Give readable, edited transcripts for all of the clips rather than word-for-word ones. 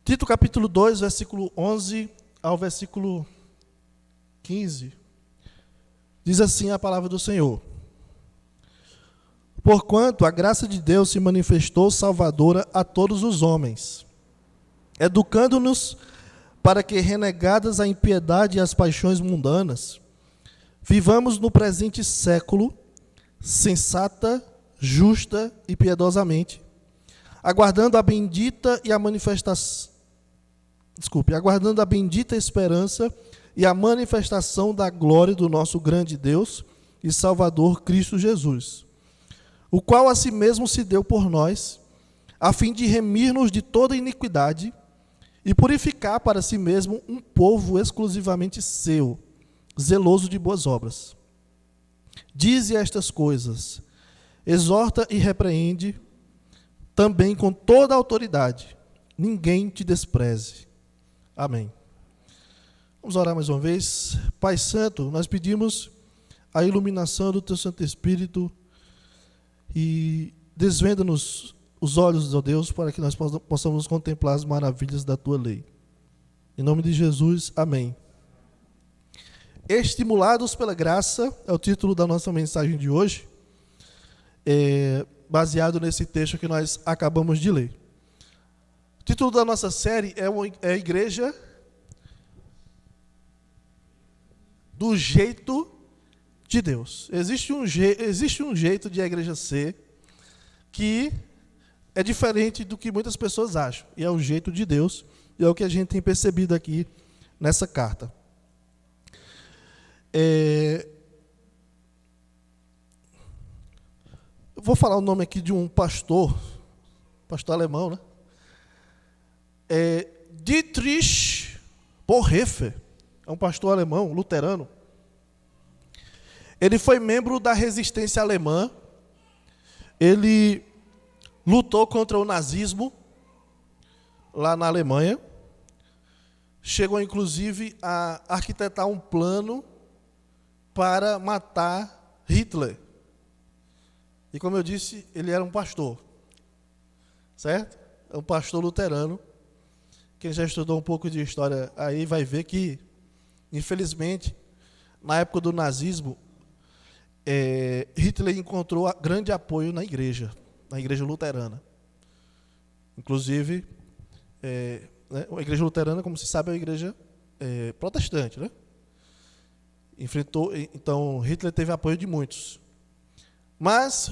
Tito capítulo 2, versículo 11 ao versículo 15. Diz assim a palavra do Senhor: Porquanto a graça de Deus se manifestou salvadora a todos os homens, educando-nos para que, renegadas a impiedade e as paixões mundanas, vivamos no presente século sensata, justa e piedosamente, aguardando a bendita esperança e a manifestação da glória do nosso grande Deus e Salvador Cristo Jesus, o qual a si mesmo se deu por nós, a fim de remir-nos de toda iniquidade e purificar para si mesmo um povo exclusivamente seu, zeloso de boas obras. Dize estas coisas, exorta e repreende, também com toda a autoridade. Ninguém te despreze. Amém. Vamos orar mais uma vez. Pai Santo, nós pedimos a iluminação do Teu Santo Espírito e desvenda-nos os olhos, ó Deus, para que nós possamos contemplar as maravilhas da Tua lei. Em nome de Jesus, amém. Estimulados pela graça é o título da nossa mensagem de hoje, baseado nesse texto que nós acabamos de ler. O título da nossa série é a Igreja do Jeito de Deus. Existe um jeito de a igreja ser que é diferente do que muitas pessoas acham, e é o jeito de Deus, e é o que a gente tem percebido aqui nessa carta. Eu vou falar o nome aqui de um pastor alemão, né? Dietrich Bonhoeffer, é um pastor alemão, luterano. Ele foi membro da resistência alemã, ele lutou contra o nazismo lá na Alemanha, chegou inclusive a arquitetar um plano para matar Hitler. E como eu disse, ele era um pastor, certo? É um pastor luterano. Quem já estudou um pouco de história aí vai ver que, infelizmente, na época do nazismo, Hitler encontrou grande apoio na igreja luterana. Inclusive, a igreja luterana, como se sabe, é uma igreja protestante, né? Então, Hitler teve apoio de muitos. Mas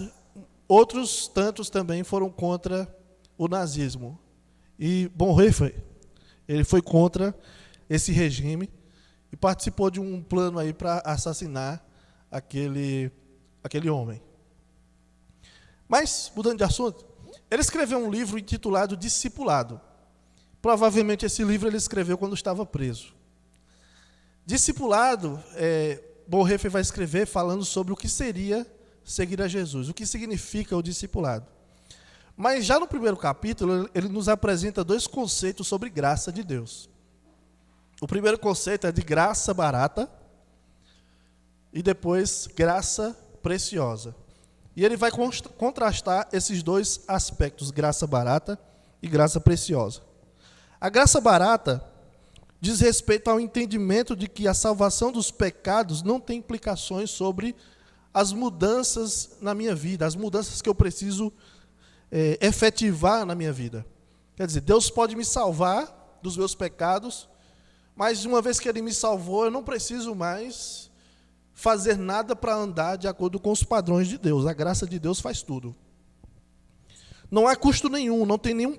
outros tantos também foram contra o nazismo. E Bonhoeffer, ele foi contra esse regime e participou de um plano aí para assassinar aquele homem. Mas, mudando de assunto, ele escreveu um livro intitulado Discipulado. Provavelmente esse livro ele escreveu quando estava preso. Discipulado, Bonhoeffer vai escrever falando sobre o que seria seguir a Jesus, o que significa o discipulado. Mas já no primeiro capítulo, ele nos apresenta dois conceitos sobre graça de Deus. O primeiro conceito é de graça barata e depois graça preciosa. E ele vai contrastar esses dois aspectos, graça barata e graça preciosa. A graça barata diz respeito ao entendimento de que a salvação dos pecados não tem implicações sobre as mudanças na minha vida, as mudanças que eu preciso efetivar na minha vida. Quer dizer, Deus pode me salvar dos meus pecados, mas uma vez que Ele me salvou, eu não preciso mais fazer nada para andar de acordo com os padrões de Deus. A graça de Deus faz tudo. Não há custo nenhum, não tem nenhum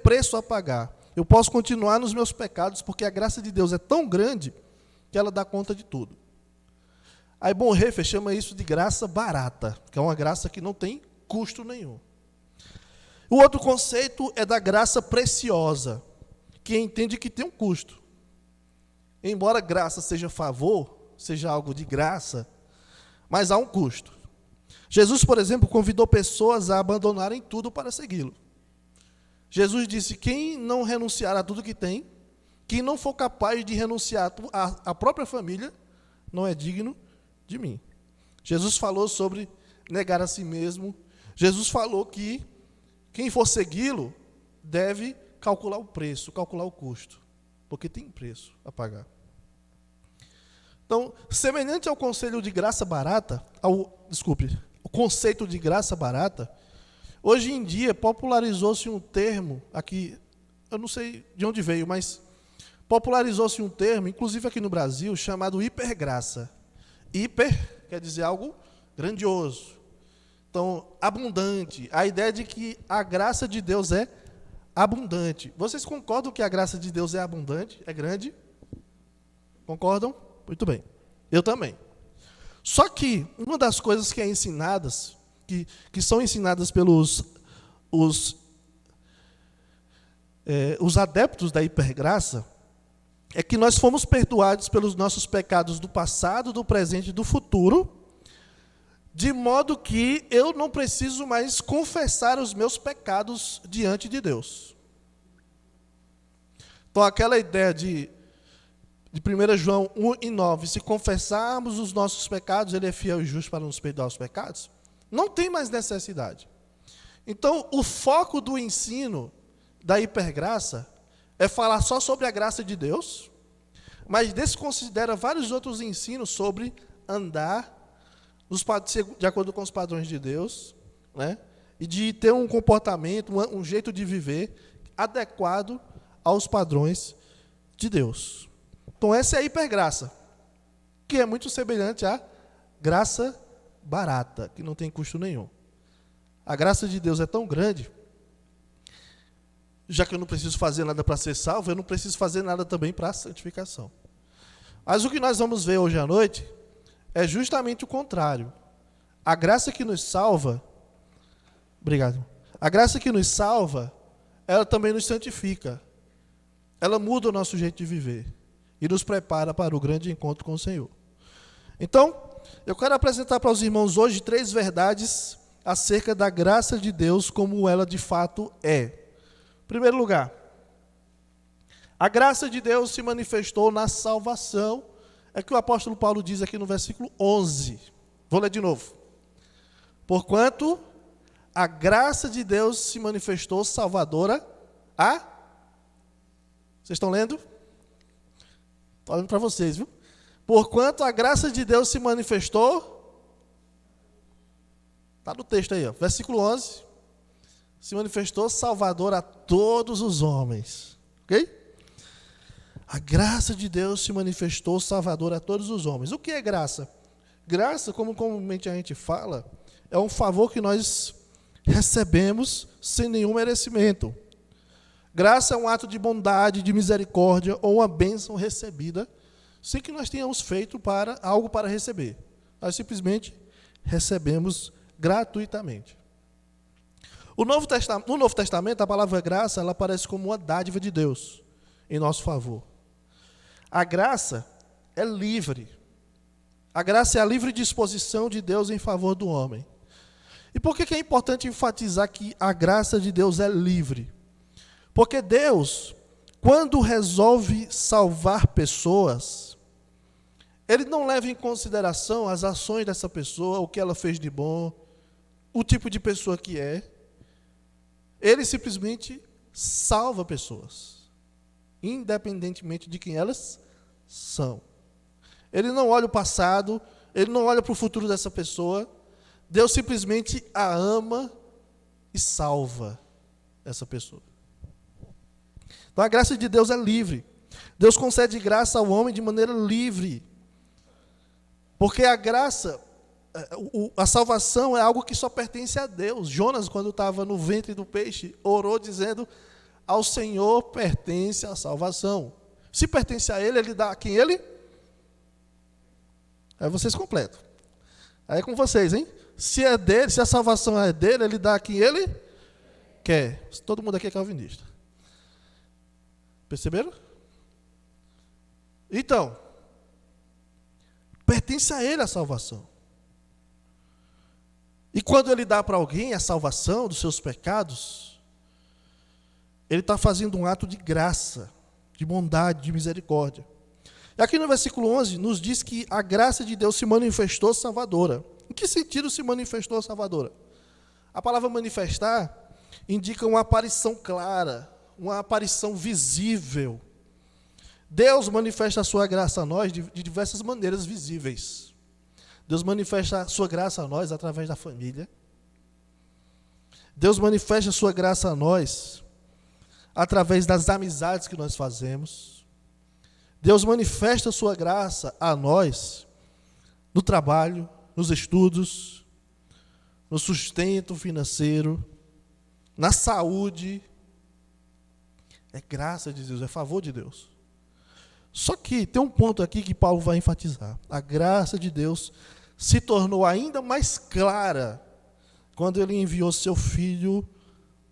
preço a pagar. Eu posso continuar nos meus pecados, porque a graça de Deus é tão grande que ela dá conta de tudo. Aí Bonhoeffer chama isso de graça barata, que é uma graça que não tem custo nenhum. O outro conceito é da graça preciosa, que entende que tem um custo. Embora graça seja favor, seja algo de graça, mas há um custo. Jesus, por exemplo, convidou pessoas a abandonarem tudo para segui-lo. Jesus disse: quem não renunciar a tudo que tem, quem não for capaz de renunciar à própria família, não é digno de mim. Jesus falou sobre negar a si mesmo. Jesus falou que quem for segui-lo deve calcular o preço, calcular o custo, porque tem preço a pagar. Então, semelhante ao conceito de graça barata, o conceito de graça barata, hoje em dia popularizou-se um termo, aqui, eu não sei de onde veio, mas popularizou-se um termo, inclusive aqui no Brasil, chamado hipergraça. Hiper quer dizer algo grandioso. Então, abundante. A ideia de que a graça de Deus é abundante. Vocês concordam que a graça de Deus é abundante? É grande? Concordam? Muito bem. Eu também. Só que uma das coisas que é ensinadas, que são ensinadas pelos os adeptos da hipergraça, é que nós fomos perdoados pelos nossos pecados do passado, do presente e do futuro, de modo que eu não preciso mais confessar os meus pecados diante de Deus. Então, aquela ideia de 1 João 1:9, se confessarmos os nossos pecados, Ele é fiel e justo para nos perdoar os pecados, não tem mais necessidade. Então, o foco do ensino da hipergraça é falar só sobre a graça de Deus, mas desconsidera vários outros ensinos sobre andar de acordo com os padrões de Deus, né? E de ter um comportamento, um jeito de viver adequado aos padrões de Deus. Então, essa é a hipergraça, que é muito semelhante à graça barata, que não tem custo nenhum. A graça de Deus é tão grande, já que eu não preciso fazer nada para ser salvo, eu não preciso fazer nada também para a santificação. Mas o que nós vamos ver hoje à noite é justamente o contrário. A graça que nos salva, a graça que nos salva, ela também nos santifica. Ela muda o nosso jeito de viver e nos prepara para o grande encontro com o Senhor. Então, eu quero apresentar para os irmãos hoje 3 verdades acerca da graça de Deus como ela de fato é. Em primeiro lugar, a graça de Deus se manifestou na salvação, é que o apóstolo Paulo diz aqui no versículo 11. Vou ler de novo. Porquanto a graça de Deus se manifestou salvadora a... Vocês estão lendo? Estou olhando para vocês, viu? Porquanto a graça de Deus se manifestou... Está no texto aí, ó, versículo 11. Se manifestou salvador a todos os homens. Ok? A graça de Deus se manifestou salvador a todos os homens. O que é graça? Graça, como comumente a gente fala, é um favor que nós recebemos sem nenhum merecimento. Graça é um ato de bondade, de misericórdia ou uma bênção recebida sem que nós tenhamos feito algo para receber. Nós simplesmente recebemos gratuitamente. No Novo Testamento, a palavra graça, ela aparece como uma dádiva de Deus em nosso favor. A graça é livre. A graça é a livre disposição de Deus em favor do homem. E por que é importante enfatizar que a graça de Deus é livre? Porque Deus, quando resolve salvar pessoas, Ele não leva em consideração as ações dessa pessoa, o que ela fez de bom, o tipo de pessoa que é. Ele simplesmente salva pessoas, independentemente de quem elas são. Ele não olha o passado, ele não olha para o futuro dessa pessoa. Deus simplesmente a ama e salva essa pessoa. Então a graça de Deus é livre. Deus concede graça ao homem de maneira livre. Porque a graça, a salvação é algo que só pertence a Deus. Jonas, quando estava no ventre do peixe, orou dizendo: ao Senhor pertence a salvação. Se pertence a Ele, Ele dá a quem Ele? Aí vocês completam. Aí é com vocês, hein? Se é dele, se a salvação é dele, Ele dá a quem Ele quer. Todo mundo aqui é calvinista. Perceberam? Então, pertence a Ele a salvação. E quando Ele dá para alguém a salvação dos seus pecados, Ele está fazendo um ato de graça, de bondade, de misericórdia. E aqui no versículo 11, nos diz que a graça de Deus se manifestou salvadora. Em que sentido se manifestou salvadora? A palavra manifestar indica uma aparição clara, uma aparição visível. Deus manifesta a sua graça a nós de diversas maneiras visíveis. Deus manifesta a sua graça a nós através da família. Deus manifesta a sua graça a nós através das amizades que nós fazemos. Deus manifesta a sua graça a nós no trabalho, nos estudos, no sustento financeiro, na saúde. É graça de Deus, é favor de Deus. Só que tem um ponto aqui que Paulo vai enfatizar. A graça de Deus se tornou ainda mais clara quando ele enviou seu Filho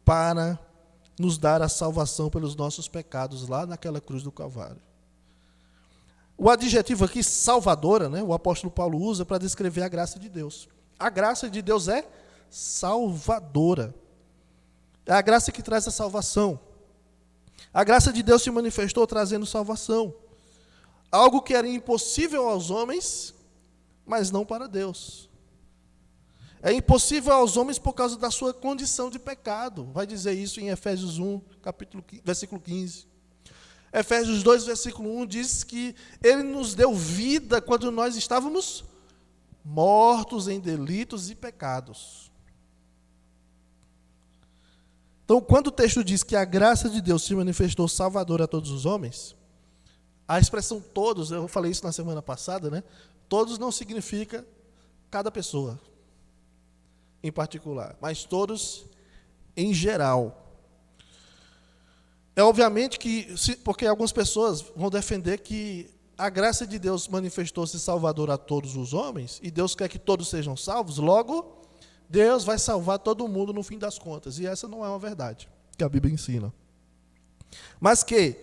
para nos dar a salvação pelos nossos pecados lá naquela cruz do Calvário. O adjetivo aqui, salvadora, né, o apóstolo Paulo usa para descrever a graça de Deus. A graça de Deus é salvadora. É a graça que traz a salvação. A graça de Deus se manifestou trazendo salvação. Algo que era impossível aos homens, mas não para Deus. É impossível aos homens por causa da sua condição de pecado. Vai dizer isso em Efésios 1, versículo 15. Efésios 2, versículo 1 diz que Ele nos deu vida quando nós estávamos mortos em delitos e pecados. Então, quando o texto diz que a graça de Deus se manifestou salvadora a todos os homens, a expressão todos, eu falei isso na semana passada, né? Todos não significa cada pessoa em particular, mas todos em geral. É obviamente que, porque algumas pessoas vão defender que a graça de Deus manifestou-se salvadora a todos os homens, e Deus quer que todos sejam salvos, logo, Deus vai salvar todo mundo no fim das contas. E essa não é uma verdade que a Bíblia ensina. Mas que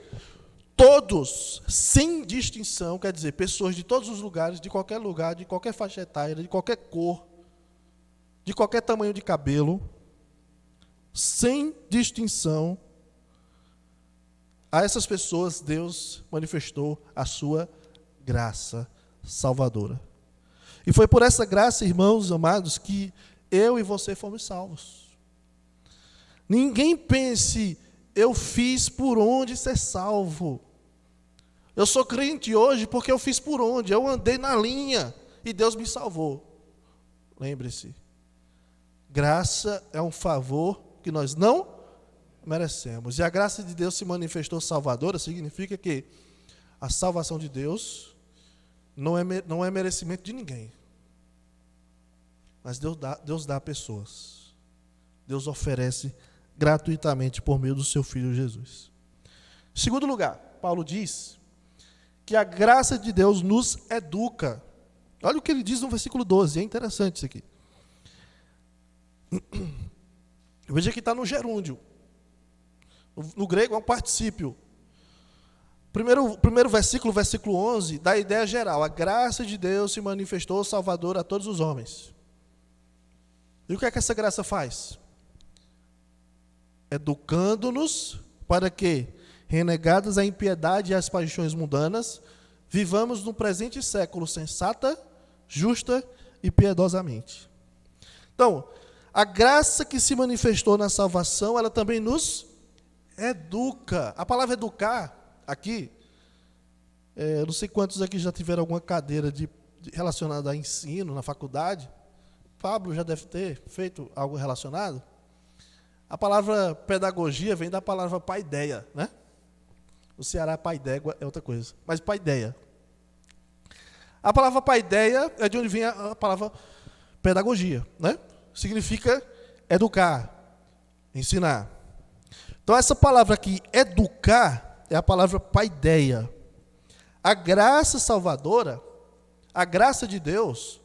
todos, sem distinção, quer dizer, pessoas de todos os lugares, de qualquer faixa etária, de qualquer cor, de qualquer tamanho de cabelo, sem distinção, a essas pessoas Deus manifestou a sua graça salvadora. E foi por essa graça, irmãos amados, que eu e você fomos salvos. Ninguém pense, eu fiz por onde ser salvo. Eu sou crente hoje porque eu fiz por onde? Eu andei na linha e Deus me salvou. Lembre-se, graça é um favor que nós não merecemos. E a graça de Deus se manifestou salvadora, significa que a salvação de Deus não é merecimento de ninguém. Mas Deus dá a pessoas. Deus oferece gratuitamente por meio do seu Filho Jesus. Em segundo lugar, Paulo diz que a graça de Deus nos educa. Olha o que ele diz no versículo 12, é interessante isso aqui. Veja que está no gerúndio. No grego é um particípio. Primeiro versículo, versículo 11, dá a ideia geral. A graça de Deus se manifestou salvadora a todos os homens. E o que é que essa graça faz? Educando-nos para que, renegadas a impiedade e as paixões mundanas, vivamos no presente século sensata, justa e piedosamente. Então, a graça que se manifestou na salvação, ela também nos educa. A palavra educar, aqui, não sei quantos aqui já tiveram alguma cadeira relacionada a ensino na faculdade. Pablo já deve ter feito algo relacionado. A palavra pedagogia vem da palavra paideia, né? No Ceará, paidégua é outra coisa, mas paideia. A palavra paideia é de onde vem a palavra pedagogia, né? Significa educar, ensinar. Então, essa palavra aqui, educar, é a palavra paideia. A graça salvadora, a graça de Deus,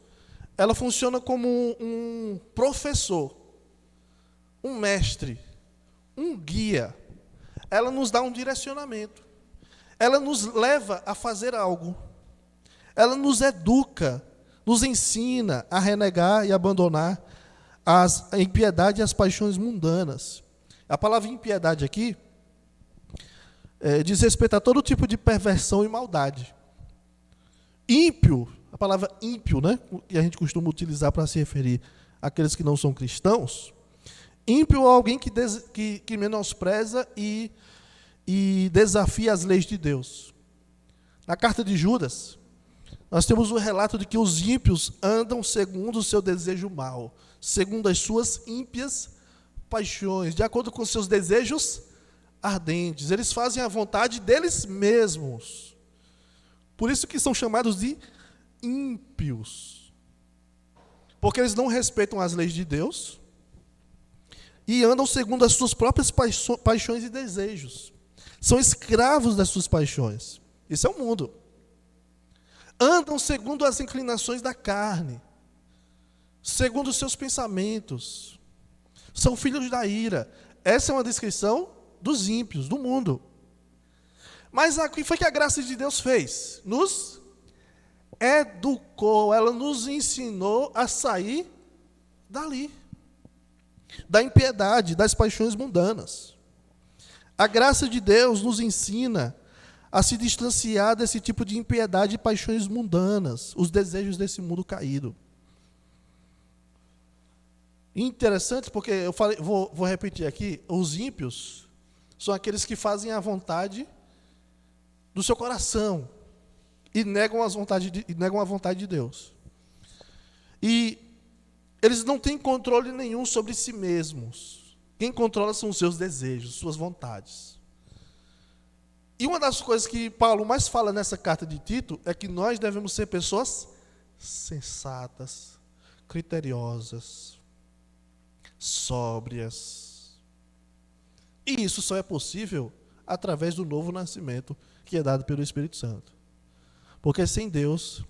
ela funciona como um professor, um mestre, um guia. Ela nos dá um direcionamento. Ela nos leva a fazer algo. Ela nos educa, nos ensina a renegar e abandonar a impiedade e as paixões mundanas. A palavra impiedade aqui diz respeito a todo tipo de perversão e maldade. Ímpio, a palavra ímpio, né, que a gente costuma utilizar para se referir àqueles que não são cristãos, Ímpio é alguém que menospreza e desafia as leis de Deus. Na carta de Judas, nós temos o relato de que os ímpios andam segundo o seu desejo mau, segundo as suas ímpias paixões, de acordo com seus desejos ardentes. Eles fazem a vontade deles mesmos. Por isso que são chamados de ímpios. Porque eles não respeitam as leis de Deus e andam segundo as suas próprias paixões e desejos. São escravos das suas paixões. Isso é o mundo. Andam segundo as inclinações da carne, segundo os seus pensamentos. São filhos da ira. Essa é uma descrição dos ímpios, do mundo. Mas o que foi que a graça de Deus fez? Nos educou, ela nos ensinou a sair dali, da impiedade, das paixões mundanas. A graça de Deus nos ensina a se distanciar desse tipo de impiedade e paixões mundanas, os desejos desse mundo caído. Interessante porque eu falei, vou repetir aqui, os ímpios são aqueles que fazem a vontade do seu coração e negam a vontade de Deus. E eles não têm controle nenhum sobre si mesmos. Quem controla são os seus desejos, suas vontades. E uma das coisas que Paulo mais fala nessa carta de Tito é que nós devemos ser pessoas sensatas, criteriosas, sóbrias. E isso só é possível através do novo nascimento que é dado pelo Espírito Santo. Porque sem Deus,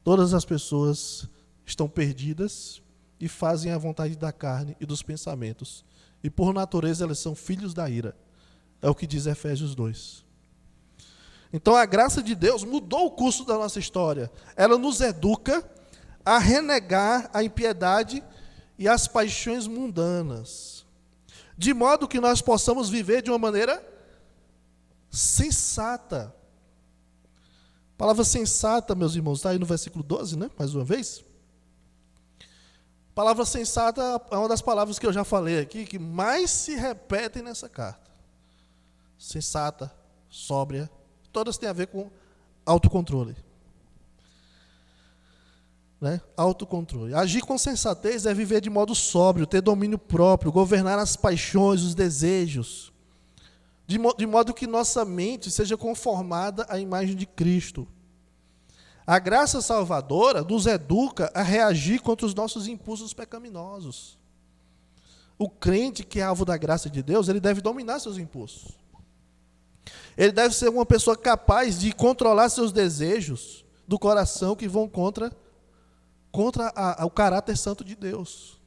todas as pessoas estão perdidas e fazem a vontade da carne e dos pensamentos. E por natureza elas são filhos da ira. É o que diz Efésios 2. Então a graça de Deus mudou o curso da nossa história. Ela nos educa a renegar a impiedade e as paixões mundanas, de modo que nós possamos viver de uma maneira sensata. A palavra sensata, meus irmãos, está aí no versículo 12, né? Mais uma vez. A palavra sensata é uma das palavras que eu já falei aqui, que mais se repetem nessa carta. Sensata, sóbria, todas têm a ver com autocontrole. Né? Autocontrole. Agir com sensatez é viver de modo sóbrio, ter domínio próprio, governar as paixões, os desejos, de modo que nossa mente seja conformada à imagem de Cristo. A graça salvadora nos educa a reagir contra os nossos impulsos pecaminosos. O crente que é alvo da graça de Deus, ele deve dominar seus impulsos. Ele deve ser uma pessoa capaz de controlar seus desejos do coração que vão contra o caráter santo de Deus.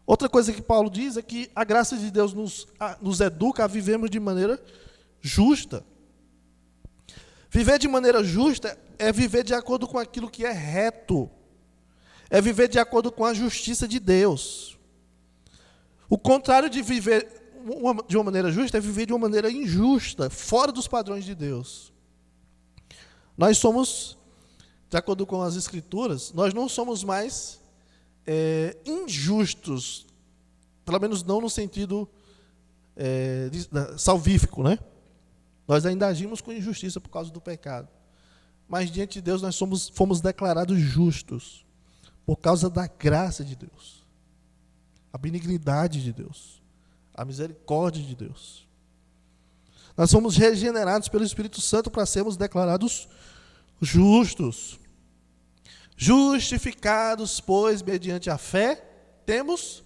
Outra coisa que Paulo diz é que a graça de Deus nos educa a vivermos de maneira justa. Viver de maneira justa é viver de acordo com aquilo que é reto. É viver de acordo com a justiça de Deus. O contrário de viver de uma maneira justa é viver de uma maneira injusta, fora dos padrões de Deus. Nós somos, de acordo com as Escrituras, nós não somos mais injustos, pelo menos não no sentido salvífico, né? Nós ainda agimos com injustiça por causa do pecado. Mas diante de Deus nós fomos declarados justos por causa da graça de Deus, a benignidade de Deus, a misericórdia de Deus. Nós somos regenerados pelo Espírito Santo para sermos declarados justos. Justificados, pois, mediante a fé, temos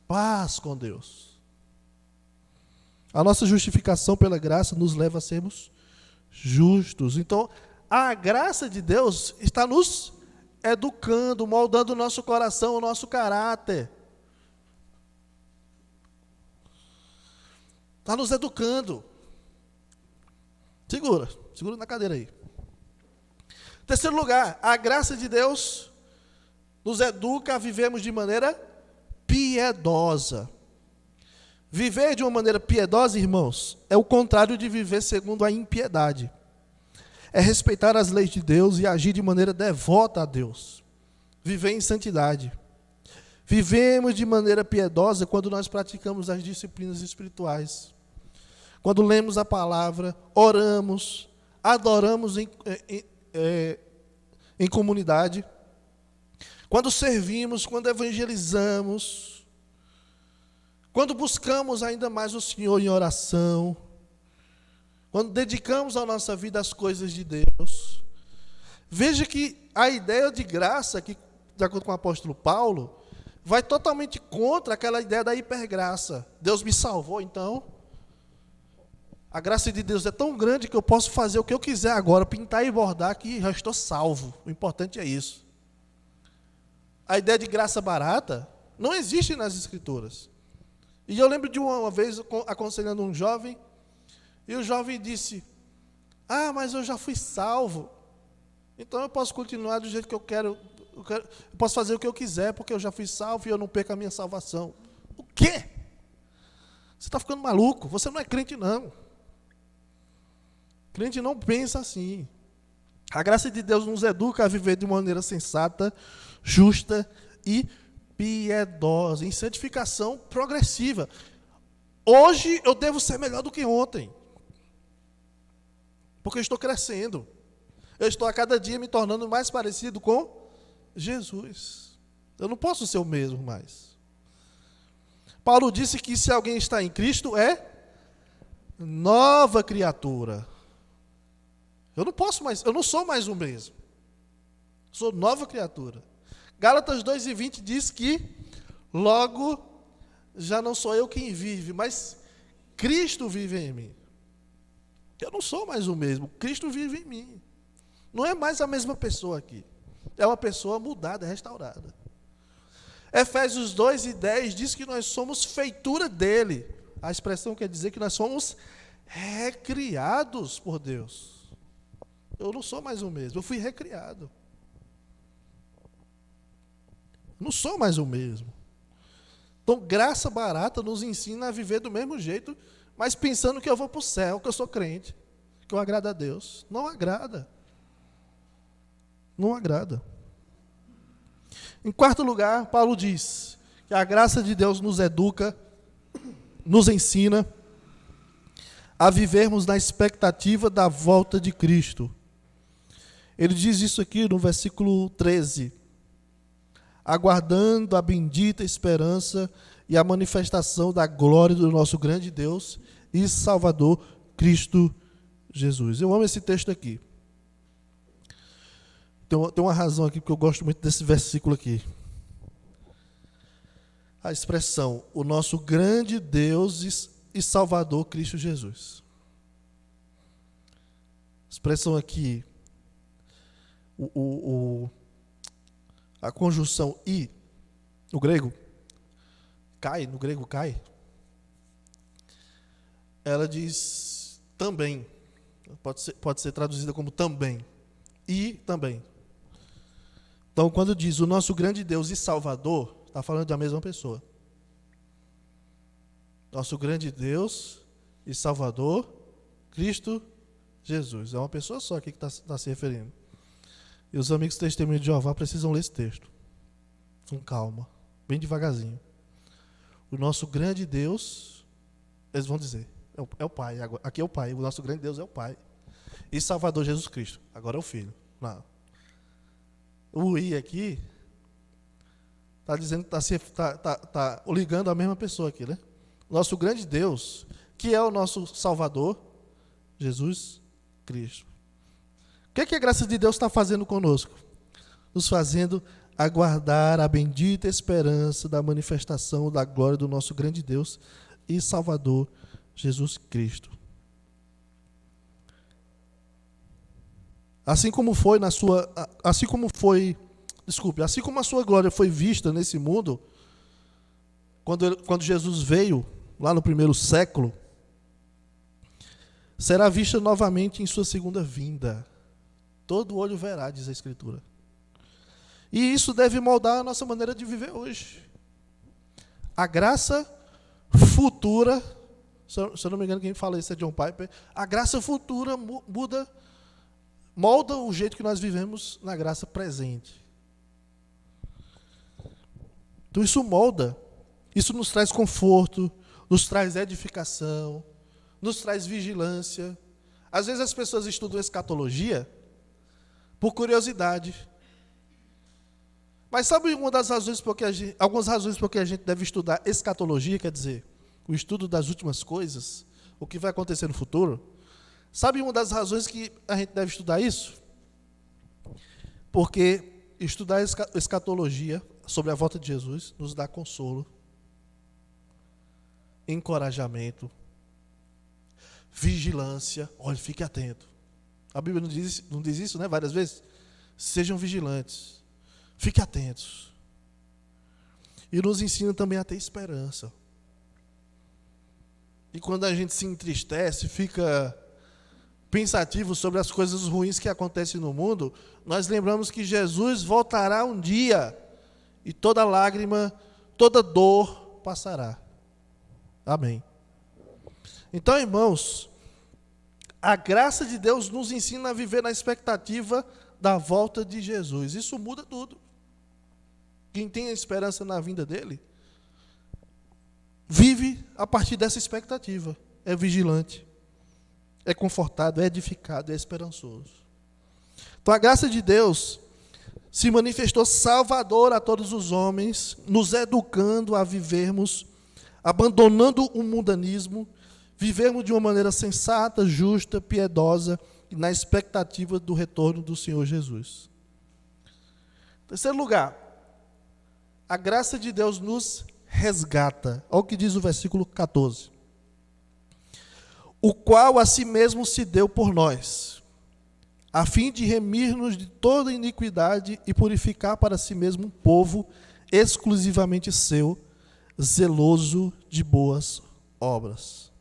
paz com Deus. A nossa justificação pela graça nos leva a sermos justos. Então, a graça de Deus está nos educando, moldando o nosso coração, o nosso caráter. Está nos educando. Segura na cadeira aí. Terceiro lugar, a graça de Deus nos educa a vivermos de maneira piedosa. Viver de uma maneira piedosa, irmãos, é o contrário de viver segundo a impiedade. É respeitar as leis de Deus e agir de maneira devota a Deus. Viver em santidade. Vivemos de maneira piedosa quando nós praticamos as disciplinas espirituais. Quando lemos a palavra, oramos, adoramos em comunidade. Quando servimos, quando evangelizamos. Quando buscamos ainda mais o Senhor em oração. Quando dedicamos a nossa vida às coisas de Deus. Veja que a ideia de graça, que, de acordo com o apóstolo Paulo, vai totalmente contra aquela ideia da hipergraça. Deus me salvou, então a graça de Deus é tão grande que eu posso fazer o que eu quiser agora, pintar e bordar, que já estou salvo. O importante é isso. A ideia de graça barata não existe nas Escrituras. E eu lembro de uma vez aconselhando um jovem, e o jovem disse: ah, mas eu já fui salvo, então eu posso continuar do jeito que eu quero, eu posso fazer o que eu quiser, porque eu já fui salvo e eu não perco a minha salvação. O quê? Você está ficando maluco? Você não é crente, não. Crente não pensa assim. A graça de Deus nos educa a viver de maneira sensata, justa e piedosa, em santificação progressiva. Hoje eu devo ser melhor do que ontem, porque eu estou crescendo. Eu estou a cada dia me tornando mais parecido com Jesus. Eu não posso ser o mesmo mais. Paulo disse que se alguém está em Cristo é nova criatura. Eu não sou mais o mesmo. Sou nova criatura. Gálatas 2:20 diz que logo já não sou eu quem vive, mas Cristo vive em mim. Eu não sou mais o mesmo, Cristo vive em mim. Não é mais a mesma pessoa aqui. É uma pessoa mudada, restaurada. Efésios 2:10 diz que nós somos feitura dele. A expressão quer dizer que nós somos recriados por Deus. Eu não sou mais o mesmo, eu fui recriado. Não sou mais o mesmo. Então, graça barata nos ensina a viver do mesmo jeito, mas pensando que eu vou para o céu, que eu sou crente, que eu agrado a Deus. Não agrada. Não agrada. Em quarto lugar, Paulo diz que a graça de Deus nos educa, nos ensina a vivermos na expectativa da volta de Cristo. Ele diz isso aqui no versículo 13. Aguardando a bendita esperança e a manifestação da glória do nosso grande Deus e Salvador, Cristo Jesus. Eu amo esse texto aqui. Tem uma razão aqui, porque eu gosto muito desse versículo aqui. A expressão, o nosso grande Deus e Salvador, Cristo Jesus. A expressão aqui, a conjunção i, no grego cai, ela diz também, pode ser traduzida como também, e também. Então, quando diz o nosso grande Deus e Salvador, está falando da mesma pessoa. Nosso grande Deus e Salvador, Cristo Jesus. É uma pessoa só aqui que está se referindo. E os amigos testemunhos de Jeová precisam ler esse texto. Com calma, bem devagarzinho. O nosso grande Deus, eles vão dizer, é o Pai. Aqui é o Pai, o nosso grande Deus é o Pai. E Salvador Jesus Cristo, agora é o Filho. Não. O I aqui está dizendo que está ligando a mesma pessoa aqui, né? Nosso grande Deus, que é o nosso Salvador, Jesus Cristo. O que a graça de Deus está fazendo conosco? Nos fazendo aguardar a bendita esperança da manifestação da glória do nosso grande Deus e Salvador, Jesus Cristo. Assim como a sua glória foi vista nesse mundo, quando Jesus veio, lá no primeiro século, será vista novamente em sua segunda vinda. Todo olho verá, diz a Escritura. E isso deve moldar a nossa maneira de viver hoje. A graça futura, se eu não me engano quem fala isso é John Piper, a graça futura molda o jeito que nós vivemos na graça presente. Então isso molda, isso nos traz conforto, nos traz edificação, nos traz vigilância. Às vezes as pessoas estudam escatologia por curiosidade. Mas sabe uma das razões algumas razões por que a gente deve estudar escatologia, quer dizer, o estudo das últimas coisas, o que vai acontecer no futuro? Sabe uma das razões que a gente deve estudar isso? Porque estudar escatologia sobre a volta de Jesus nos dá consolo, encorajamento, vigilância. Olha, fique atento. A Bíblia não diz isso, né, várias vezes? Sejam vigilantes, fiquem atentos. E nos ensina também a ter esperança. E quando a gente se entristece, fica pensativo sobre as coisas ruins que acontecem no mundo, nós lembramos que Jesus voltará um dia e toda lágrima, toda dor passará. Amém. Então, irmãos, a graça de Deus nos ensina a viver na expectativa da volta de Jesus. Isso muda tudo. Quem tem a esperança na vinda dele, vive a partir dessa expectativa. É vigilante, é confortado, é edificado, é esperançoso. Então a graça de Deus se manifestou salvadora a todos os homens, nos educando a vivermos, abandonando o mundanismo, vivermos de uma maneira sensata, justa, piedosa e na expectativa do retorno do Senhor Jesus. Em terceiro lugar, a graça de Deus nos resgata. Olha o que diz o versículo 14. O qual a si mesmo se deu por nós, a fim de remir-nos de toda iniquidade e purificar para si mesmo um povo exclusivamente seu, zeloso de boas obras.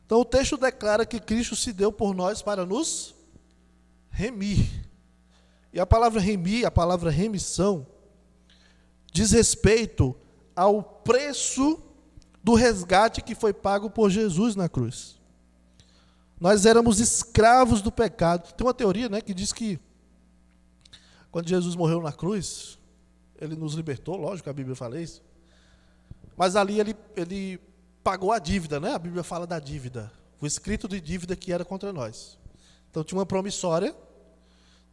Então o texto declara que Cristo se deu por nós para nos remir. E a palavra remir, a palavra remissão, diz respeito ao preço do resgate que foi pago por Jesus na cruz. Nós éramos escravos do pecado. Tem uma teoria, né, que diz que quando Jesus morreu na cruz, ele nos libertou, lógico, a Bíblia fala isso. Mas ali ele pagou a dívida, né? A Bíblia fala da dívida, o escrito de dívida que era contra nós. Então tinha uma promissória,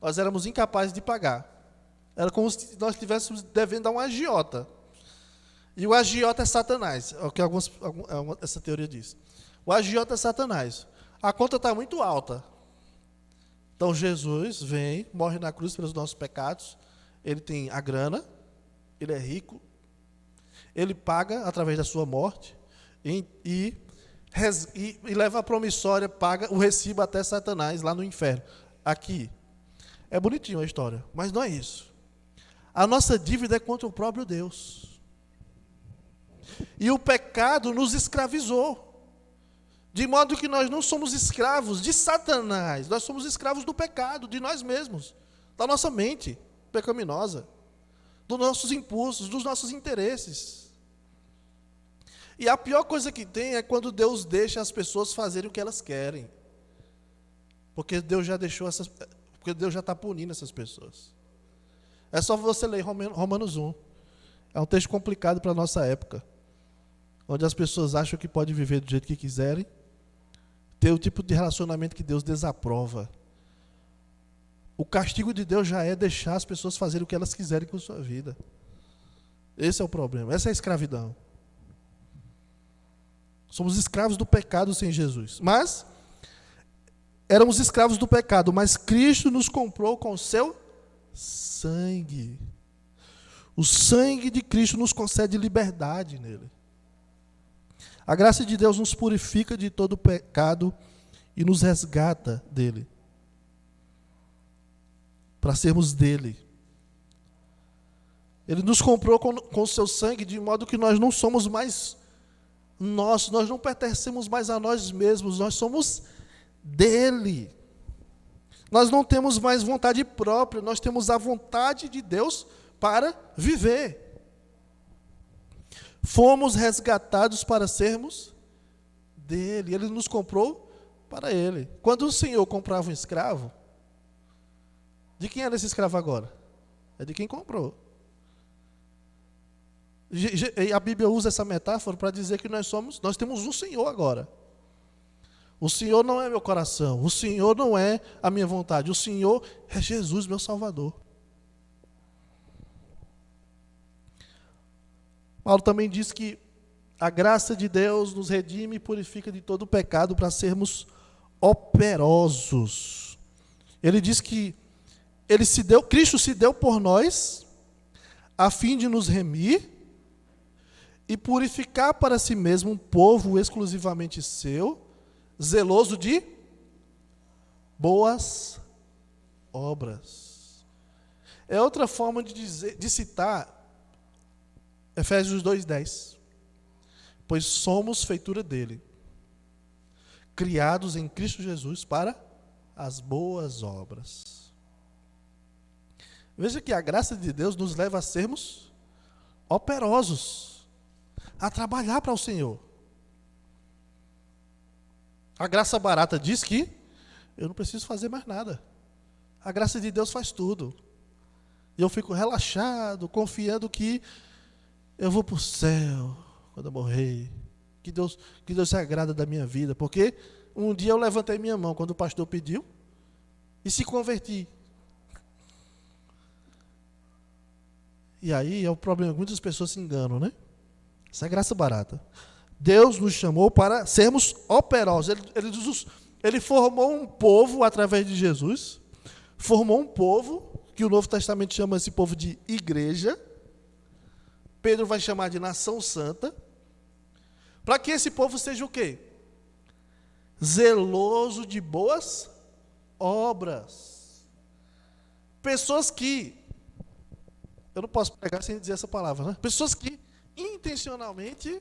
nós éramos incapazes de pagar. Era como se nós estivéssemos devendo a um agiota. E o agiota é Satanás, é o que essa teoria diz. O agiota é Satanás. A conta está muito alta. Então Jesus vem, morre na cruz pelos nossos pecados. Ele tem a grana, ele é rico, ele paga através da sua morte e leva a promissória, paga o recibo até Satanás lá no inferno. Aqui, é bonitinho a história, mas não é isso. A nossa dívida é contra o próprio Deus. E o pecado nos escravizou. De modo que nós não somos escravos de Satanás, nós somos escravos do pecado, de nós mesmos, da nossa mente pecaminosa, dos nossos impulsos, dos nossos interesses. E a pior coisa que tem é quando Deus deixa as pessoas fazerem o que elas querem. Porque Deus já está punindo essas pessoas. É só você ler Romanos 1. É um texto complicado para a nossa época, onde as pessoas acham que podem viver do jeito que quiserem, ter o tipo de relacionamento que Deus desaprova. O castigo de Deus já é deixar as pessoas fazerem o que elas quiserem com a sua vida. Esse é o problema, essa é a escravidão. Somos escravos do pecado sem Jesus. Mas, éramos escravos do pecado, mas Cristo nos comprou com o seu sangue. O sangue de Cristo nos concede liberdade nele. A graça de Deus nos purifica de todo pecado e nos resgata dele, para sermos dele. Ele nos comprou com o seu sangue, de modo que nós não somos mais nós não pertencemos mais a nós mesmos, nós somos dele. Nós não temos mais vontade própria, nós temos a vontade de Deus para viver. Fomos resgatados para sermos dele. Ele nos comprou para ele. Quando o Senhor comprava um escravo, de quem era esse escravo agora? É de quem comprou. A Bíblia usa essa metáfora para dizer que nós temos um Senhor agora. O Senhor não é meu coração, o Senhor não é a minha vontade, o Senhor é Jesus, meu Salvador. Paulo também diz que a graça de Deus nos redime e purifica de todo o pecado para sermos operosos. Ele diz que Cristo se deu por nós, a fim de nos remir e purificar para si mesmo um povo exclusivamente seu, zeloso de boas obras. É outra forma de citar Efésios 2:10. Pois somos feitura dele, criados em Cristo Jesus para as boas obras. Veja que a graça de Deus nos leva a sermos operosos, a trabalhar para o Senhor. A graça barata diz que eu não preciso fazer mais nada. A graça de Deus faz tudo. E eu fico relaxado, confiando que eu vou para o céu quando eu morrer. Que Deus se agrada da minha vida. Porque um dia eu levantei minha mão quando o pastor pediu e se converti. E aí é o problema, muitas pessoas se enganam, né? Essa é graça barata. Deus nos chamou para sermos operosos. Ele formou um povo através de Jesus. Formou um povo, que o Novo Testamento chama esse povo de igreja. Pedro vai chamar de nação santa. Para que esse povo seja o quê? Zeloso de boas obras. Pessoas que, eu não posso pregar sem dizer essa palavra, né? Pessoas que intencionalmente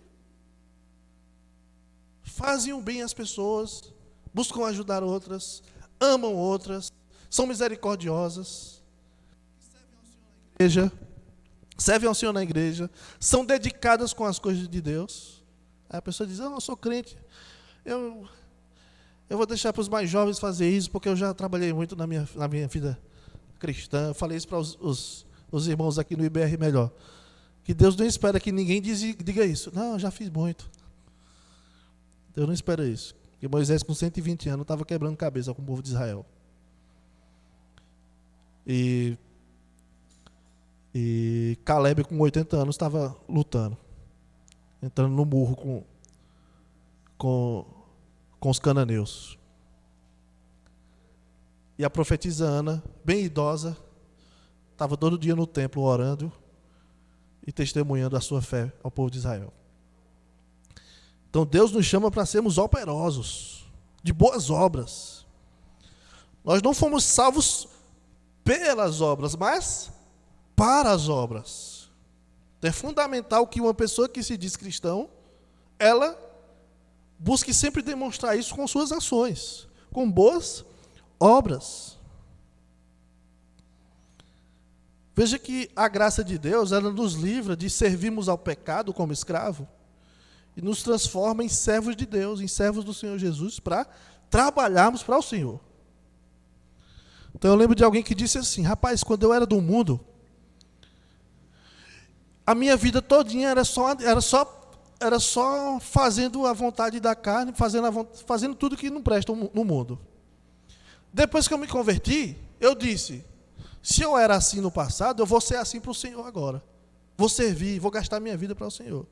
fazem o bem às pessoas, buscam ajudar outras, amam outras, são misericordiosas, servem ao Senhor na igreja, são dedicadas com as coisas de Deus. Aí a pessoa diz, eu sou crente, eu vou deixar para os mais jovens fazer isso, porque eu já trabalhei muito na minha vida cristã. Eu falei isso para os irmãos aqui no IBR Melhor, que Deus não espera que ninguém diga isso. Não, eu já fiz muito. Deus não espera isso. Porque Moisés, com 120 anos, estava quebrando cabeça com o povo de Israel. E Caleb, com 80 anos, estava lutando. Entrando no murro com os cananeus. E a profetisa Ana, bem idosa, estava todo dia no templo orando e testemunhando a sua fé ao povo de Israel. Então Deus nos chama para sermos operosos, de boas obras. Nós não fomos salvos pelas obras, mas para as obras. Então é fundamental que uma pessoa que se diz cristão, ela busque sempre demonstrar isso com suas ações, com boas obras. Veja que a graça de Deus, ela nos livra de servirmos ao pecado como escravo e nos transforma em servos de Deus, em servos do Senhor Jesus, para trabalharmos para o Senhor. Então eu lembro de alguém que disse assim, rapaz, quando eu era do mundo, a minha vida todinha era só fazendo a vontade da carne, fazendo tudo que não presta no mundo. Depois que eu me converti, eu disse, se eu era assim no passado, eu vou ser assim para o Senhor agora. Vou servir, vou gastar minha vida para o Senhor.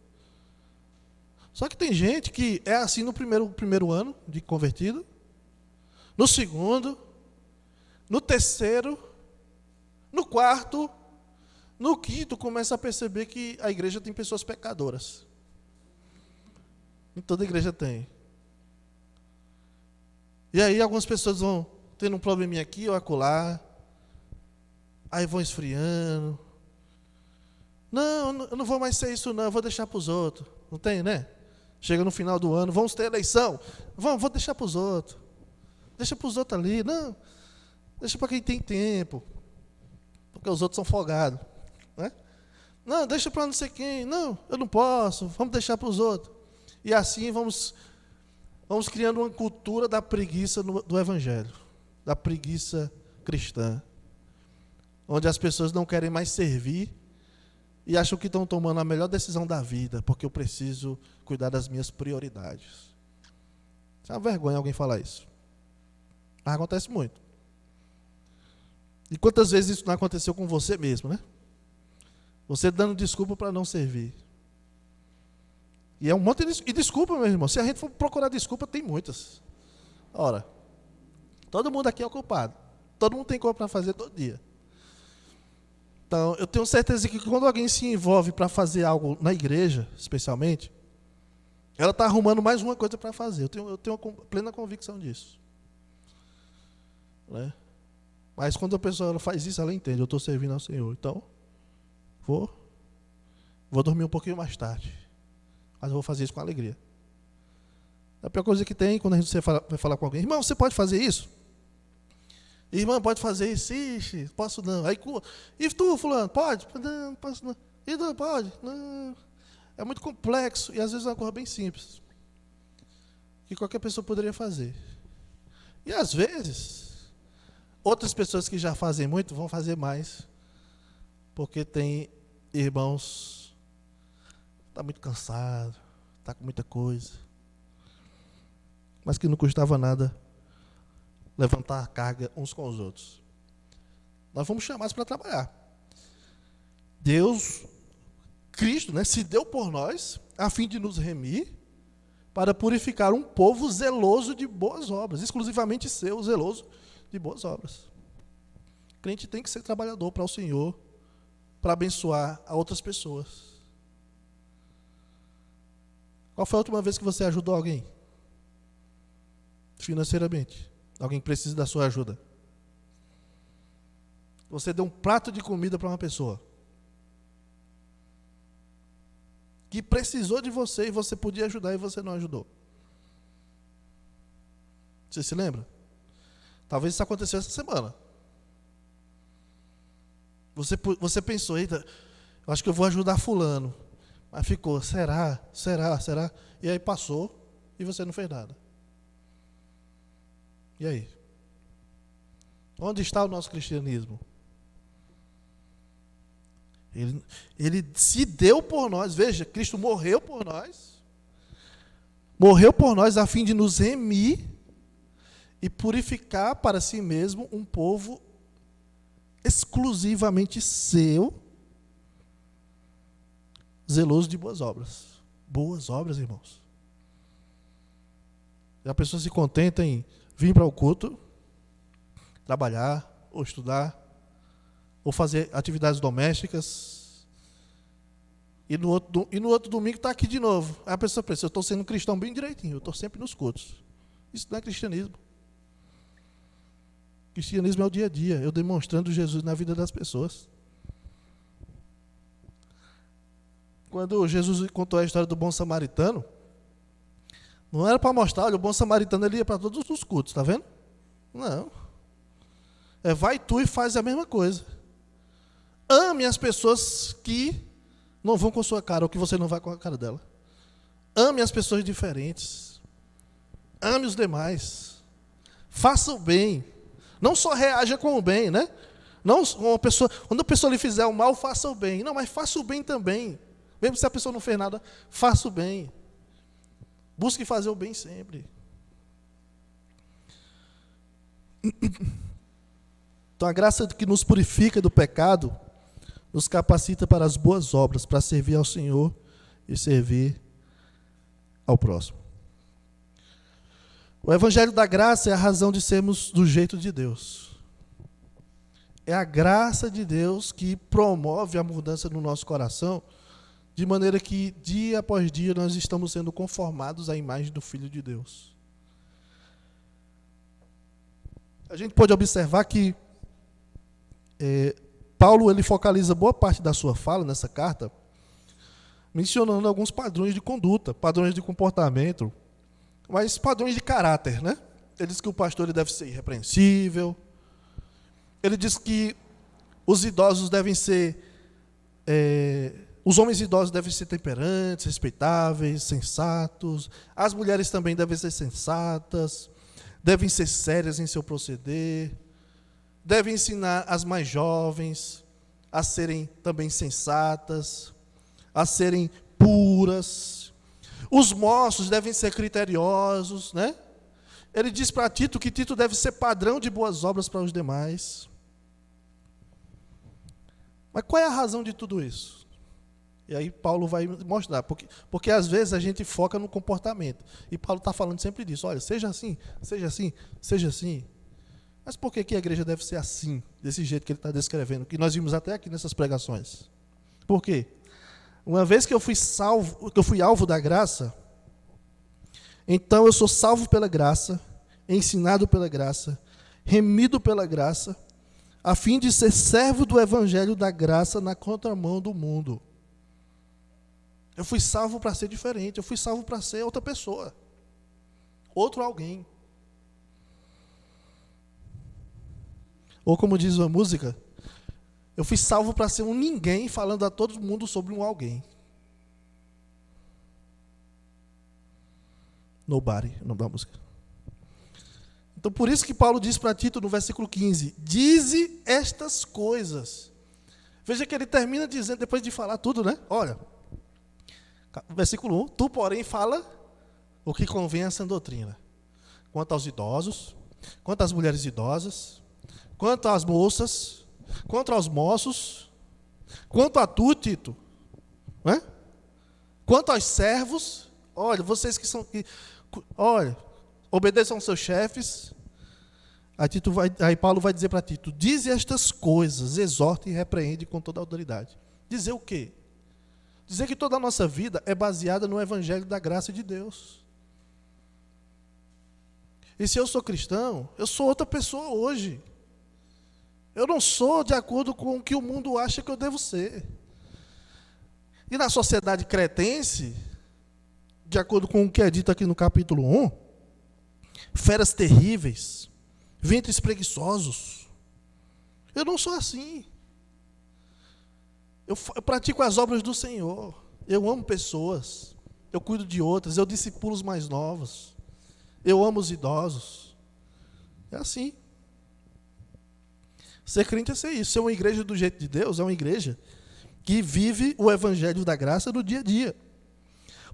Só que tem gente que é assim no primeiro ano de convertido, no segundo, no terceiro, no quarto, no quinto, começa a perceber que a igreja tem pessoas pecadoras. Em toda igreja tem. E aí algumas pessoas vão tendo um probleminha aqui ou acolá, aí vão esfriando. Não, eu não vou mais ser isso não, eu vou deixar para os outros. Não tem, né? Chega no final do ano, vamos ter eleição. Vou deixar para os outros. Deixa para os outros ali. Não, deixa para quem tem tempo. Porque os outros são folgados. Né? Não, deixa para não sei quem. Não, eu não posso. Vamos deixar para os outros. E assim vamos criando uma cultura da preguiça do Evangelho. Da preguiça cristã. Onde as pessoas não querem mais servir e acham que estão tomando a melhor decisão da vida, porque eu preciso cuidar das minhas prioridades. É uma vergonha alguém falar isso. Mas acontece muito. E quantas vezes isso não aconteceu com você mesmo, né? Você dando desculpa para não servir. E é um monte de desculpa, meu irmão. Se a gente for procurar desculpa, tem muitas. Ora, todo mundo aqui é ocupado. Todo mundo tem coisa para fazer todo dia. Então, eu tenho certeza que quando alguém se envolve para fazer algo na igreja, especialmente, ela está arrumando mais uma coisa para fazer. Eu tenho plena convicção disso. Né? Mas quando a pessoa ela faz isso, ela entende. Eu estou servindo ao Senhor. Então, vou dormir um pouquinho mais tarde. Mas eu vou fazer isso com alegria. A pior coisa que tem quando você vai falar com alguém: irmão, você pode fazer isso? Irmã, pode fazer isso? Ixi, posso não. Aí, e tu, fulano, pode? Não, posso não. E tu, pode? Não. É muito complexo e às vezes é uma coisa bem simples, que qualquer pessoa poderia fazer. E às vezes, outras pessoas que já fazem muito vão fazer mais, porque tem irmãos, está muito cansado, está com muita coisa, mas que não custava nada levantar a carga uns com os outros. Nós fomos chamados para trabalhar. Deus, Cristo, né, se deu por nós, a fim de nos remir, para purificar um povo zeloso de boas obras, exclusivamente seu, zeloso de boas obras. O crente tem que ser trabalhador para o Senhor, para abençoar a outras pessoas. Qual foi a última vez que você ajudou alguém? Financeiramente. Alguém que precisa da sua ajuda. Você deu um prato de comida para uma pessoa que precisou de você e você podia ajudar e você não ajudou. Você se lembra? Talvez isso aconteceu essa semana. Você pensou: eita, eu acho que eu vou ajudar fulano. Mas ficou: será? E aí passou e você não fez nada. E aí? Onde está o nosso cristianismo? Ele se deu por nós. Veja, Cristo morreu por nós. Morreu por nós a fim de nos remir e purificar para si mesmo um povo exclusivamente seu, zeloso de boas obras. Boas obras, irmãos. E a pessoa se contenta em vir para o culto, trabalhar, ou estudar, ou fazer atividades domésticas, e no outro domingo está aqui de novo. Aí a pessoa pensa: eu estou sendo cristão bem direitinho, eu estou sempre nos cultos. Isso não é cristianismo. Cristianismo é o dia a dia, eu demonstrando Jesus na vida das pessoas. Quando Jesus contou a história do bom samaritano, não era para mostrar: olha, o bom samaritano ele ia para todos os cultos, está vendo? Não. Vai tu e faz a mesma coisa. Ame as pessoas que não vão com a sua cara, ou que você não vai com a cara dela. Ame as pessoas diferentes. Ame os demais. Faça o bem. Não só reaja com o bem, né? Não quando a pessoa lhe fizer o mal, faça o bem. Não, mas faça o bem também. Mesmo se a pessoa não fez nada, faça o bem. Busque fazer o bem sempre. Então a graça que nos purifica do pecado nos capacita para as boas obras, para servir ao Senhor e servir ao próximo. O Evangelho da Graça é a razão de sermos do jeito de Deus. É a graça de Deus que promove a mudança no nosso coração, de maneira que, dia após dia, nós estamos sendo conformados à imagem do Filho de Deus. A gente pode observar que Paulo ele focaliza boa parte da sua fala nessa carta, mencionando alguns padrões de conduta, padrões de comportamento, mas padrões de caráter, né? Ele diz que o pastor ele deve ser irrepreensível. Ele diz que os idosos devem ser... os homens idosos devem ser temperantes, respeitáveis, sensatos. As mulheres também devem ser sensatas, devem ser sérias em seu proceder, devem ensinar as mais jovens, a serem também sensatas, a serem puras. Os moços devem ser criteriosos, né? Ele diz para Tito que Tito deve ser padrão de boas obras para os demais. Mas qual é a razão de tudo isso? E aí Paulo vai mostrar, porque às vezes a gente foca no comportamento. E Paulo está falando sempre disso, olha, seja assim, seja assim, seja assim. Mas por que a igreja deve ser assim, desse jeito que ele está descrevendo, que nós vimos até aqui nessas pregações? Por quê? Uma vez que eu fui salvo, que eu fui alvo da graça, então eu sou salvo pela graça, ensinado pela graça, remido pela graça, a fim de ser servo do evangelho da graça na contramão do mundo. Eu fui salvo para ser diferente, eu fui salvo para ser outra pessoa, outro alguém. Ou como diz uma música, eu fui salvo para ser um ninguém falando a todo mundo sobre um alguém. Nobody, o nome da música. Então, por isso que Paulo diz para Tito no versículo 15, dize estas coisas. Veja que ele termina dizendo, depois de falar tudo, né? Olha, versículo 1, tu, porém, fala o que convém a sã doutrina. Quanto aos idosos, quanto às mulheres idosas, quanto às moças, quanto aos moços, quanto a tu, Tito, né? Quanto aos servos, olha, vocês que são... Olha, obedeçam aos seus chefes. Aí Paulo vai dizer para Tito, dize estas coisas, exorta e repreende com toda a autoridade. Dizer o quê? Dizer que toda a nossa vida é baseada no evangelho da graça de Deus. E se eu sou cristão, eu sou outra pessoa hoje. Eu não sou de acordo com o que o mundo acha que eu devo ser. E na sociedade cretense, de acordo com o que é dito aqui no capítulo 1, feras terríveis, ventres preguiçosos. Eu não sou assim. Eu pratico as obras do Senhor. Eu amo pessoas. Eu cuido de outras. Eu discipulo os mais novos. Eu amo os idosos. É assim. Ser crente é ser isso. Ser uma igreja do jeito de Deus é uma igreja que vive o evangelho da graça no dia a dia.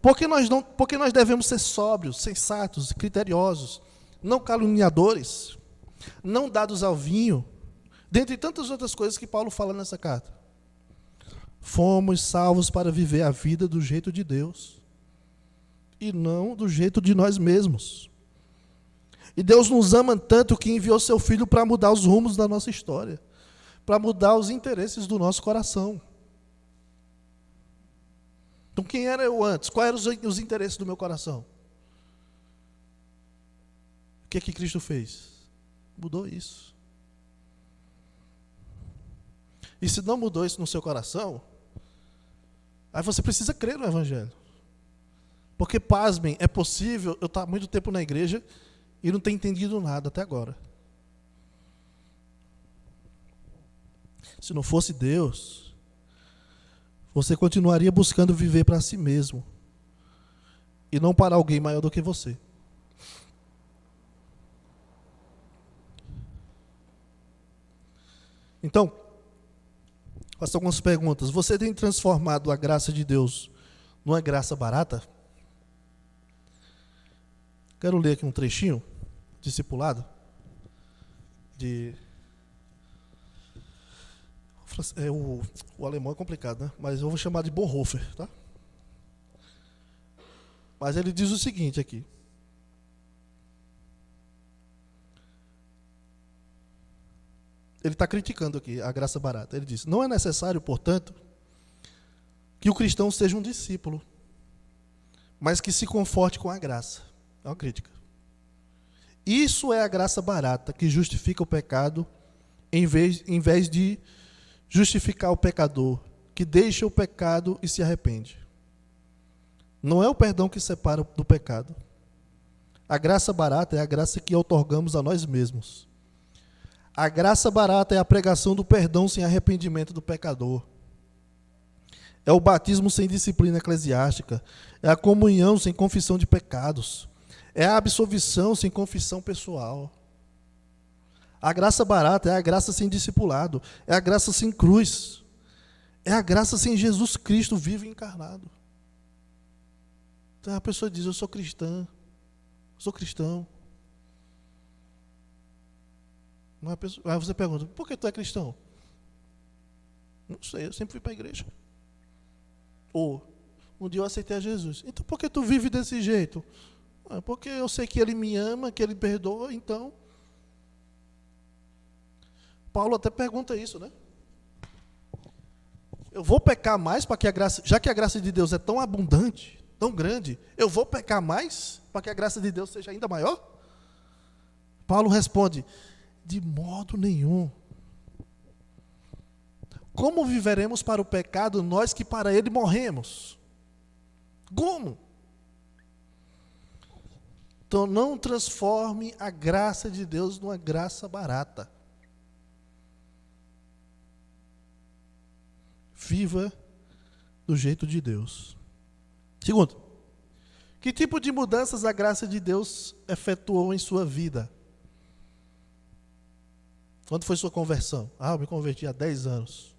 Porque nós devemos ser sóbrios, sensatos, criteriosos, não caluniadores, não dados ao vinho, dentre tantas outras coisas que Paulo fala nessa carta. Fomos salvos para viver a vida do jeito de Deus e não do jeito de nós mesmos. E Deus nos ama tanto que enviou seu Filho para mudar os rumos da nossa história, para mudar os interesses do nosso coração. Então, quem era eu antes? Quais eram os interesses do meu coração? O que é que Cristo fez? Mudou isso. E se não mudou isso no seu coração, aí você precisa crer no Evangelho. Porque, pasmem, é possível eu estar há muito tempo na igreja e não ter entendido nada até agora. Se não fosse Deus, você continuaria buscando viver para si mesmo e não para alguém maior do que você. Então, faço algumas perguntas. Você tem transformado a graça de Deus numa graça barata? Quero ler aqui um trechinho, discipulado, o alemão é complicado, né? Mas eu vou chamar de Bonhoeffer, tá? Mas ele diz o seguinte aqui. Ele está criticando aqui a graça barata. Ele diz, não é necessário, portanto, que o cristão seja um discípulo, mas que se conforte com a graça. É uma crítica. Isso é a graça barata que justifica o pecado em vez de justificar o pecador, que deixa o pecado e se arrepende. Não é o perdão que separa do pecado. A graça barata é a graça que outorgamos a nós mesmos. A graça barata é a pregação do perdão sem arrependimento do pecador. É o batismo sem disciplina eclesiástica. É a comunhão sem confissão de pecados. É a absolvição sem confissão pessoal. A graça barata é a graça sem discipulado. É a graça sem cruz. É a graça sem Jesus Cristo vivo e encarnado. Então a pessoa diz, eu sou cristã, sou cristão. Aí você pergunta, por que tu é cristão? Não sei, eu sempre fui para a igreja. Ou, um dia eu aceitei a Jesus. Então por que tu vive desse jeito? Porque eu sei que Ele me ama, que Ele perdoa, então. Paulo até pergunta isso, né? Eu vou pecar mais para que a graça, já que a graça de Deus é tão abundante, tão grande, eu vou pecar mais para que a graça de Deus seja ainda maior? Paulo responde, de modo nenhum. Como viveremos para o pecado, nós que para ele morremos? Como? Então não transforme a graça de Deus numa graça barata. Viva do jeito de Deus. Segundo, que tipo de mudanças a graça de Deus efetuou em sua vida? Quando foi sua conversão? Eu me converti há 10 anos.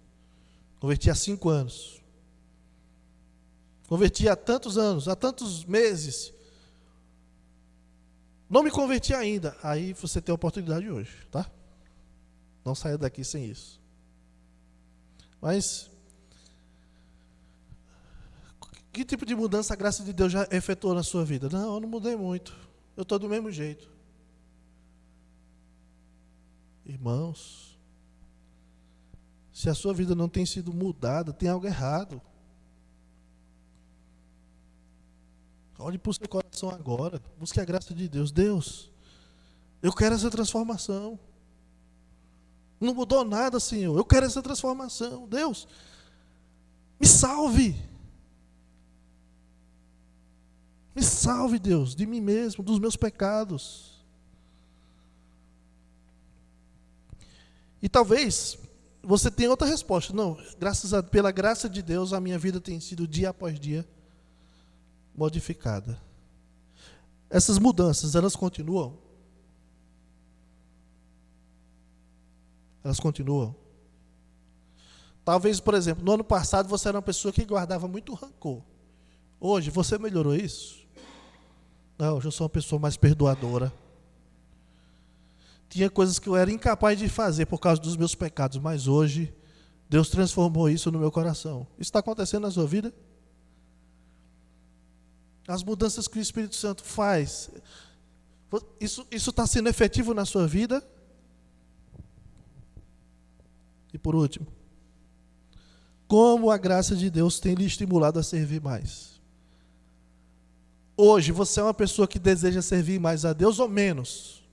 Converti há 5 anos. Converti há tantos anos, há tantos meses. Não me converti ainda. Aí você tem a oportunidade hoje, tá? Não saia daqui sem isso. Mas que tipo de mudança a graça de Deus já efetuou na sua vida? Não, eu não mudei muito. Eu estou do mesmo jeito. Irmãos, se a sua vida não tem sido mudada, tem algo errado. Olhe para o seu coração agora. Busque a graça de Deus. Deus, eu quero essa transformação. Não mudou nada, Senhor. Eu quero essa transformação. Deus, me salve. Me salve, Deus, de mim mesmo, dos meus pecados. E talvez você tenha outra resposta. Não, pela graça de Deus, a minha vida tem sido dia após dia modificada. Essas mudanças, elas continuam? Elas continuam? Talvez, por exemplo, no ano passado você era uma pessoa que guardava muito rancor. Hoje, você melhorou isso? Não, hoje eu sou uma pessoa mais perdoadora. Tinha coisas que eu era incapaz de fazer por causa dos meus pecados, mas hoje Deus transformou isso no meu coração. Isso está acontecendo na sua vida? As mudanças que o Espírito Santo faz, isso está sendo efetivo na sua vida? E por último, como a graça de Deus tem lhe estimulado a servir mais? Hoje, você é uma pessoa que deseja servir mais a Deus ou menos?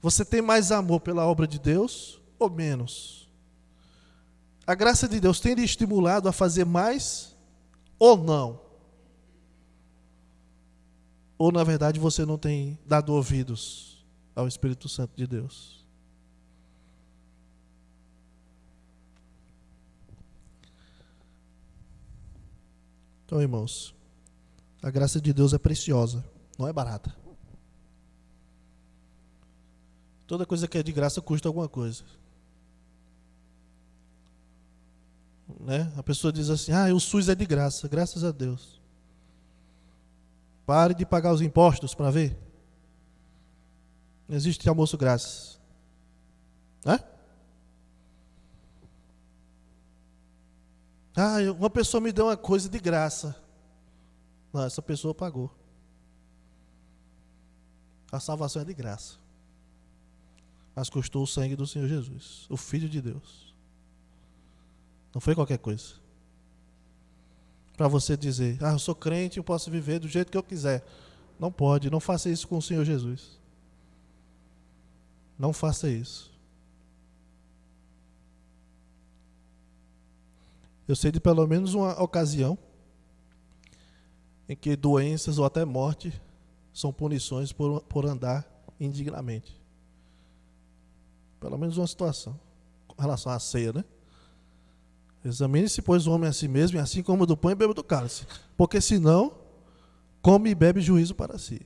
Você tem mais amor pela obra de Deus ou menos? A graça de Deus tem lhe estimulado a fazer mais ou não? Ou, na verdade, você não tem dado ouvidos ao Espírito Santo de Deus? Então, irmãos, a graça de Deus é preciosa, não é barata. Toda coisa que é de graça custa alguma coisa. Né? A pessoa diz assim, o SUS é de graça, graças a Deus. Pare de pagar os impostos para ver. Não existe almoço grátis. Né? Uma pessoa me deu uma coisa de graça. Não, essa pessoa pagou. A salvação é de graça. Mas custou o sangue do Senhor Jesus, o Filho de Deus. Não foi qualquer coisa. Para você dizer, eu sou crente, eu posso viver do jeito que eu quiser. Não pode, não faça isso com o Senhor Jesus. Não faça isso. Eu sei de pelo menos uma ocasião em que doenças ou até morte são punições por andar indignamente. Pelo menos uma situação com relação à ceia, né? Examine-se, pois, o homem a si mesmo, e assim como do pão e beba do cálice. Porque senão, come e bebe juízo para si.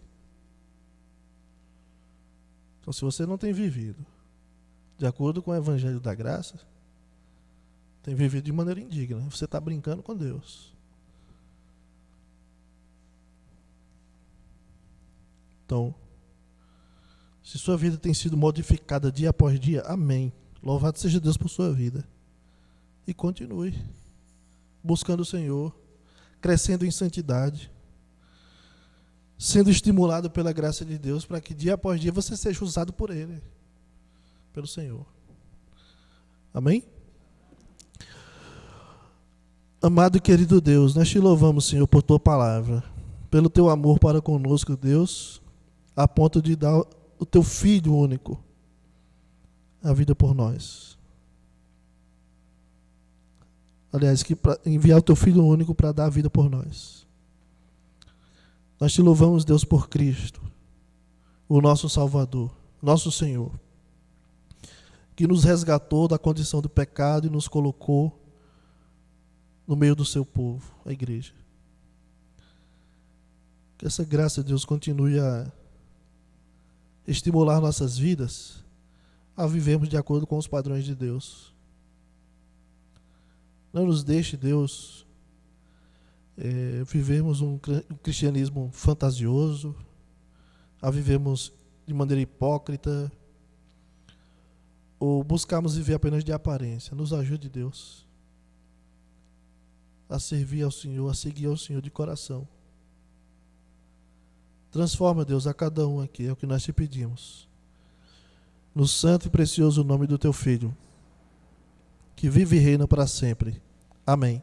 Então, se você não tem vivido de acordo com o Evangelho da Graça, tem vivido de maneira indigna. Você está brincando com Deus. Então, se sua vida tem sido modificada dia após dia, amém. Louvado seja Deus por sua vida. E continue buscando o Senhor, crescendo em santidade, sendo estimulado pela graça de Deus, para que dia após dia você seja usado por Ele, pelo Senhor. Amém? Amado e querido Deus, nós te louvamos, Senhor, por tua palavra, pelo teu amor para conosco, Deus, a ponto de dar o teu Filho único a vida por nós. Aliás, que enviar o teu Filho único para dar a vida por nós. Nós te louvamos, Deus, por Cristo, o nosso Salvador, nosso Senhor, que nos resgatou da condição do pecado e nos colocou no meio do seu povo, a igreja. Que essa graça, Deus, continue a estimular nossas vidas a vivermos de acordo com os padrões de Deus. Não nos deixe, Deus, vivermos um cristianismo fantasioso, a vivermos de maneira hipócrita, ou buscarmos viver apenas de aparência. Nos ajude, Deus, a servir ao Senhor, a seguir ao Senhor de coração. Transforma, Deus, a cada um aqui, é o que nós te pedimos. No santo e precioso nome do teu Filho, que vive e reina para sempre. Amém.